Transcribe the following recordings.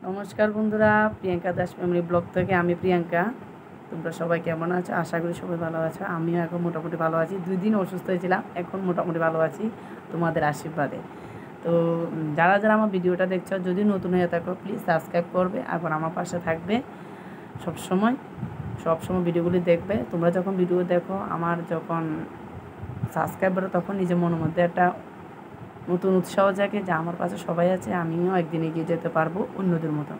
নমস্কার বন্ধুরা, Priyanka Das family blog থেকে আমি প্রিয়াঙ্কা। তোমরা সবাই কেমন আছো? আশা করি সবাই ভালো আছো। আমিও এখন মোটামুটি ভালো আছি। 2 দিন অসুস্থ হয়েছিলাম, এখন মোটামুটি ভালো আছি তোমাদের আশীর্বাদে। তো যারা যারা আমার ভিডিওটা দেখছো, যদি নতুন হয়ে থাকো প্লিজ সাবস্ক্রাইব করবে, এখন আমার পাশে থাকবে সবসময় ভিডিওগুলি দেখবে। তোমরা যখন ভিডিও দেখো, আমার যখন সাবস্ক্রাইব বাড়ে, তখন নিজের মনের মধ্যে একটা নতুন উৎসাহ জাগে যে আমার পাশে সবাই আছে, আমিও একদিন এগিয়ে যেতে পারবো অন্যদের মতো।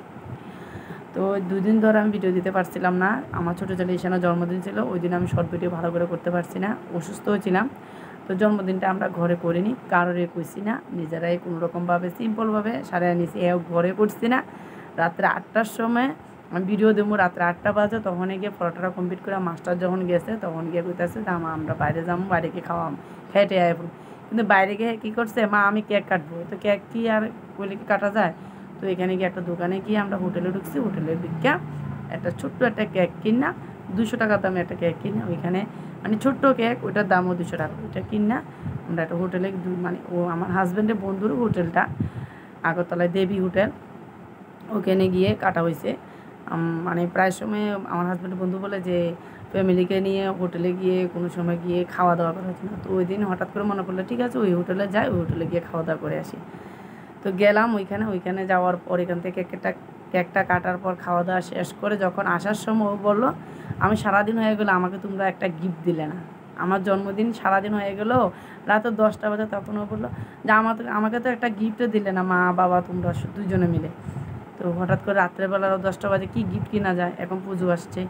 তো 2 দিন ধরে আমি ভিডিও দিতে পারছিলাম না। আমার ছোটো ছেলে ঈশানের জন্মদিন ছিল, ওই দিন আমি শর্ট ভিডিও ভালো করে করতে পারছি না, অসুস্থ হয়েছিলাম। তো জন্মদিনটা আমরা ঘরে করিনি, কারোরে কইছি না, নিজেরাই কোনোরকমভাবে সিম্পলভাবে সারিয়ে নিয়েছি। ঘরে করছি না। রাত্রে 8টার সময় আমি ভিডিও দেবো, রাত্রে 8টা বাজে, তখন গিয়ে ফটোটা কমপ্লিট করে মাস্টার যখন গেছে তখন গিয়ে কইতেছে যে আমরা বাইরে যাবো, বাইরে গিয়ে খাওয়াম, খেটে আয়। কিন্তু বাইরে গিয়ে কী করছে, মা আমি কেক কাটবো। তো কেক কি আর বলে কি কাটা যায়? তো এখানে গিয়ে একটা দোকানে গিয়ে আমরা হোটেলে ঢুকছি, হোটেলের বিজ্ঞা একটা ছোট্ট একটা কেক কিনা, 200 টাকা দামে একটা কেক কিনা, ওইখানে মানে ছোট্ট কেক, ওইটার দামও 200 টাকা। ওইটা কিনা আমরা একটা হোটেলে মানে ও আমার হাজব্যান্ডের বন্ধুর হোটেলটা আগরতলায় দেবী হোটেল, ওখানে গিয়ে কাটা হয়েছে। মানে প্রায় সময় আমার হাজব্যান্ডের বন্ধু বলে যে ফ্যামিলিকে নিয়ে হোটেলে গিয়ে কোনো সময় গিয়ে খাওয়া দাওয়া করা হচ্ছে না। তো ওই দিন হঠাৎ করে মনে পড়লো ঠিক আছে ওই হোটেলে যাই, ওই হোটেলে গিয়ে খাওয়া দাওয়া করে আসি। তো গেলাম ওইখানে যাওয়ার পর এখান থেকে কেকটা কাটার পর খাওয়া দাওয়া শেষ করে যখন আসার সময় ও বললো আমি সারাদিন হয়ে গেলো, আমাকে তোমরা একটা গিফট দিলে না। আমার জন্মদিন সারাদিন হয়ে গেলো, রাত 10টা বাজে, তখন ও বললো যে আমাকে তো একটা গিফটও দিলে না, মা বাবা তোমরা দুজনে মিলে। তো হঠাৎ করে রাত্রেবেলা 10টা বাজে কী গিফট কিনা যায়, এখন পুজো আসছে,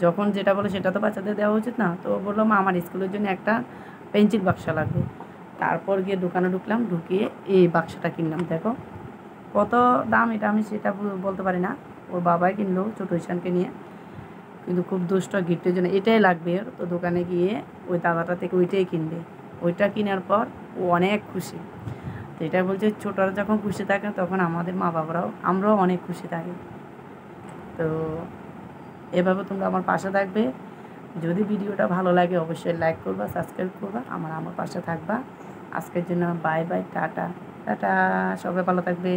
যখন যেটা বলে সেটা তো বাচ্চাদের দেওয়া উচিত না। তো বললো মা আমার স্কুলের জন্য একটা পেন্সিল বাক্সা লাগবে। তারপর গিয়ে দোকানে ঢুকলাম, ঢুকিয়ে এই বাক্সটা কিনলাম। দেখো কত দাম, এটা আমি সেটা বলতে পারি না, ওর বাবাই কিনলো ছোটো ঈশানকে নিয়ে। কিন্তু খুব দুষ্ট, গিফটের জন্য এটাই লাগবে। তো দোকানে গিয়ে ওই দাদাটা থেকে ওইটাই কিনবে। ওইটা কেনার পর ও অনেক খুশি। তো এটা বলছে ছোটরা যখন খুশি থাকে তখন আমাদের মা বাবারাও আমরাও অনেক খুশি থাকি। তো এভাবে তোমরা আমার পাশে থাকবে। যদি ভিডিওটা ভালো লাগে অবশ্যই লাইক করবা, সাবস্ক্রাইব করবা, আমার পাশে থাকবা। আজকের জন্য বাই বাই, টাটা টাটা, সবাই ভালো থাকবে।